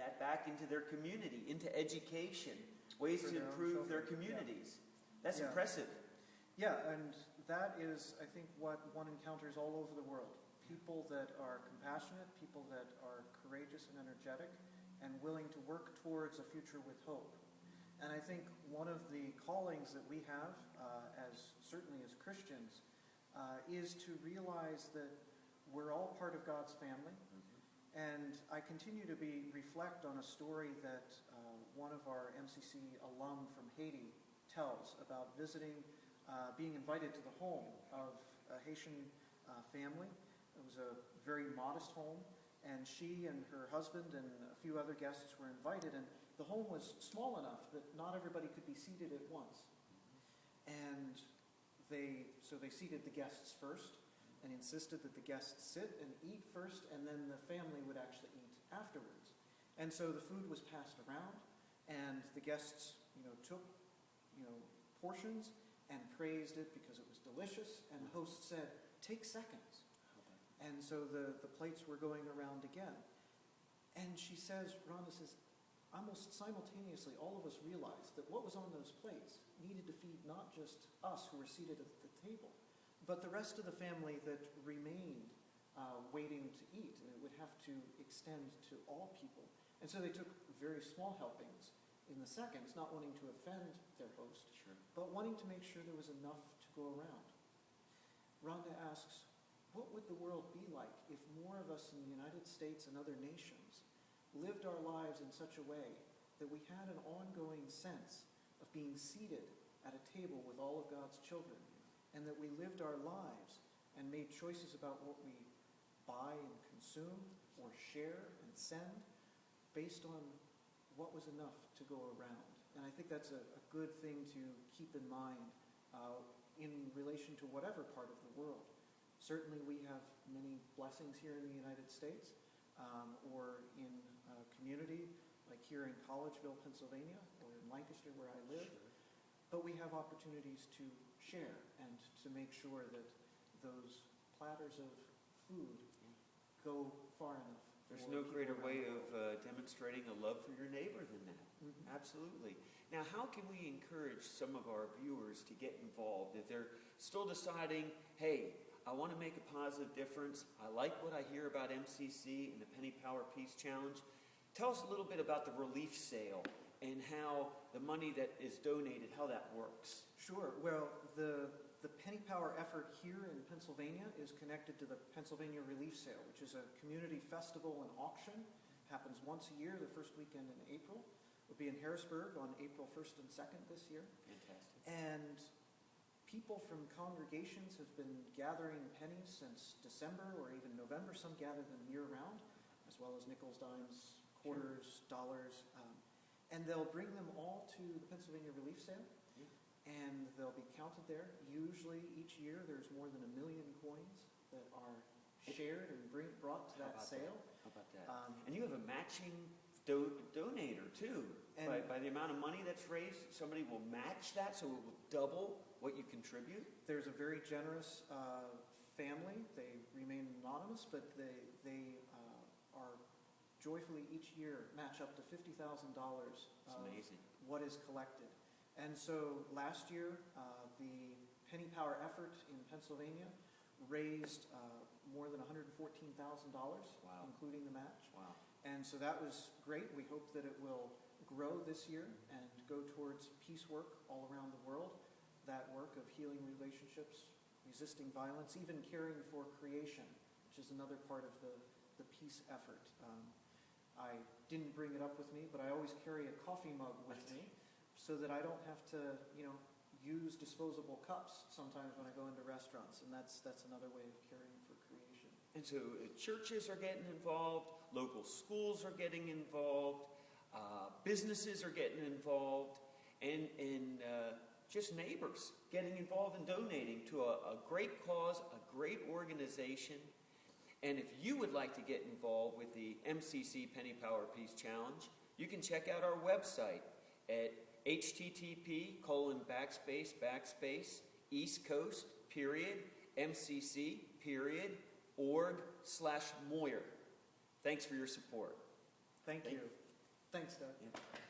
that back into their community, into education, ways to improve their communities. That's impressive. Yeah, and that is, I think, what one encounters all over the world. People that are compassionate, people that are courageous and energetic, and willing to work towards a future with hope. And I think one of the callings that we have, certainly as Christians, is to realize that we're all part of God's family. And I continue to reflect on a story that one of our MCC alum from Haiti tells about being invited to the home of a Haitian family. It was a very modest home, and she and her husband and a few other guests were invited, and the home was small enough that not everybody could be seated at once. And so they seated the guests first and insisted that the guests sit and eat first, and then the family would actually eat afterwards. And so the food was passed around, and the guests, took, portions and praised it because it was delicious, and the host said, "Take seconds." And so the plates were going around again. And she says, Rhonda says, almost simultaneously, all of us realized that what was on those plates needed to feed not just us who were seated at the table, but the rest of the family that remained waiting to eat, and it would have to extend to all people. And so they took very small helpings in the seconds, not wanting to offend their host, but wanting to make sure there was enough to go around. Rhonda asks, what would the world be like if more of us in the United States and other nations lived our lives in such a way that we had an ongoing sense of being seated at a table with all of God's children, and that we lived our lives and made choices about what we buy and consume or share and send based on what was enough to go around? And I think that's a good thing to keep in mind in relation to whatever part of the world. Certainly we have many blessings here in the United States, or in a community like here in Collegeville, Pennsylvania, or in Lancaster where I live. But we have opportunities to share and to make sure that those platters of food go far enough. There's no greater way of demonstrating a love for your neighbor than that. Absolutely. Now, how can we encourage some of our viewers to get involved if they're still deciding, hey, I want to make a positive difference. I like what I hear about MCC and the Penny Power Peace Challenge. Tell us a little bit about the relief sale and how the money that is donated, how that works. Sure. Well, the Penny Power effort here in Pennsylvania is connected to the Pennsylvania Relief Sale, which is a community festival and auction. It happens once a year, the first weekend in April. It'll be in Harrisburg on April 1st and 2nd this year. Fantastic. And people from congregations have been gathering pennies since December or even November. Some gather them year-round, as well as nickels, dimes, quarters, dollars. And they'll bring them all to the Pennsylvania Relief Sale, and they'll be counted there. Usually each year there's more than 1 million coins that are shared and brought to that sale. How about that? And you have a matching donator too. By the amount of money that's raised, somebody will match that, so it will double what you contribute. There's a very generous family. They remain anonymous, but they are joyfully each year match up to $50,000 of what is collected. And so last year, the Penny Power effort in Pennsylvania raised more than $114,000, including the match. Wow. And so that was great. We hope that it will grow this year and go towards peace work all around the world. That work of healing relationships, resisting violence, even caring for creation, which is another part of the peace effort. I didn't bring it up with me, but I always carry a coffee mug with me so that I don't have to, use disposable cups sometimes when I go into restaurants. And that's another way of caring for creation. And so churches are getting involved, local schools are getting involved, businesses are getting involved, and just neighbors getting involved and donating to a great cause, a great organization. And if you would like to get involved with the MCC Penny Power Peace Challenge, you can check out our website at http://eastcoast.mcc.org/Moyer. Thanks for your support. Thank you. Thanks, Doug. Yeah.